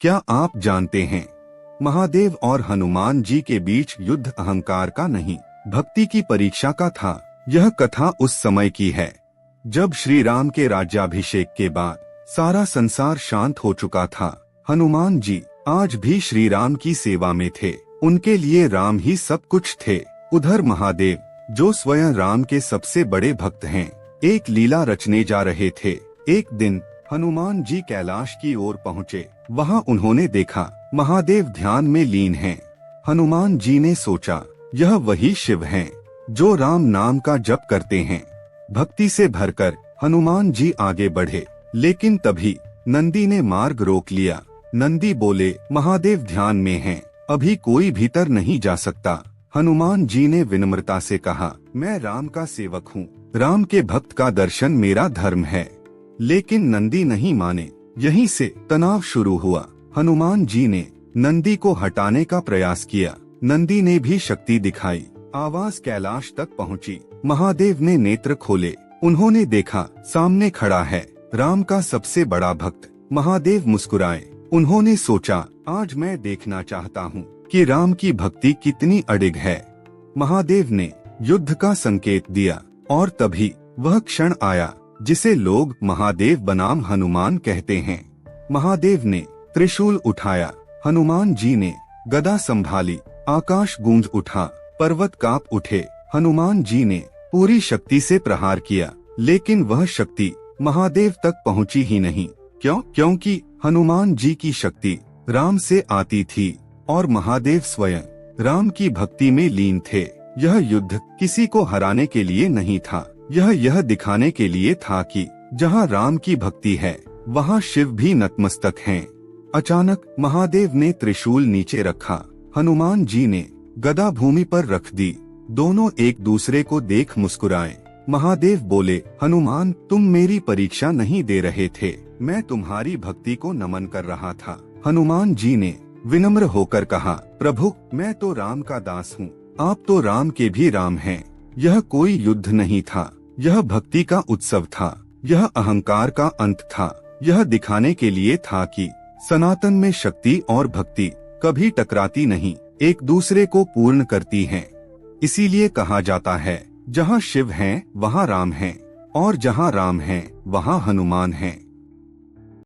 क्या आप जानते हैं, महादेव और हनुमान जी के बीच युद्ध अहंकार का नहीं, भक्ति की परीक्षा का था। यह कथा उस समय की है जब श्री राम के राज्याभिषेक के बाद सारा संसार शांत हो चुका था। हनुमान जी आज भी श्री राम की सेवा में थे। उनके लिए राम ही सब कुछ थे। उधर महादेव, जो स्वयं राम के सबसे बड़े भक्त हैं, एक लीला रचने जा रहे थे। एक दिन हनुमान जी कैलाश की ओर पहुँचे। वहाँ उन्होंने देखा महादेव ध्यान में लीन हैं। हनुमान जी ने सोचा, यह वही शिव हैं जो राम नाम का जप करते हैं। भक्ति से भरकर हनुमान जी आगे बढ़े, लेकिन तभी नंदी ने मार्ग रोक लिया। नंदी बोले, महादेव ध्यान में हैं, अभी कोई भीतर नहीं जा सकता। हनुमान जी ने विनम्रता से कहा, मैं राम का सेवक हूँ, राम के भक्त का दर्शन मेरा धर्म है। लेकिन नंदी नहीं माने। यहीं से तनाव शुरू हुआ। हनुमान जी ने नंदी को हटाने का प्रयास किया। नंदी ने भी शक्ति दिखाई। आवाज कैलाश तक पहुंची। महादेव ने नेत्र खोले। उन्होंने देखा सामने खड़ा है राम का सबसे बड़ा भक्त। महादेव मुस्कुराए। उन्होंने सोचा, आज मैं देखना चाहता हूँ कि राम की भक्ति कितनी अडिग है। महादेव ने युद्ध का संकेत दिया और तभी वह क्षण आया जिसे लोग महादेव बनाम हनुमान कहते हैं। महादेव ने त्रिशूल उठाया। हनुमान जी ने गदा संभाली। आकाश गूंज उठा, पर्वत कांप उठे। हनुमान जी ने पूरी शक्ति से प्रहार किया, लेकिन वह शक्ति महादेव तक पहुंची ही नहीं। क्योंकि हनुमान जी की शक्ति राम से आती थी और महादेव स्वयं राम की भक्ति में लीन थे। यह युद्ध किसी को हराने के लिए नहीं था, यह दिखाने के लिए था कि जहाँ राम की भक्ति है, वहाँ शिव भी नतमस्तक हैं। अचानक महादेव ने त्रिशूल नीचे रखा। हनुमान जी ने गदा भूमि पर रख दी। दोनों एक दूसरे को देख मुस्कुराए। महादेव बोले, हनुमान, तुम मेरी परीक्षा नहीं दे रहे थे, मैं तुम्हारी भक्ति को नमन कर रहा था। हनुमान जी ने विनम्र होकर कहा, प्रभु, मैं तो राम का दास हूँ, आप तो राम के भी राम हैं। यह कोई युद्ध नहीं था, यह भक्ति का उत्सव था। यह अहंकार का अंत था। यह दिखाने के लिए था कि सनातन में शक्ति और भक्ति कभी टकराती नहीं, एक दूसरे को पूर्ण करती हैं। इसीलिए कहा जाता है, जहाँ शिव हैं, वहाँ राम हैं, और जहाँ राम हैं, वहाँ हनुमान हैं।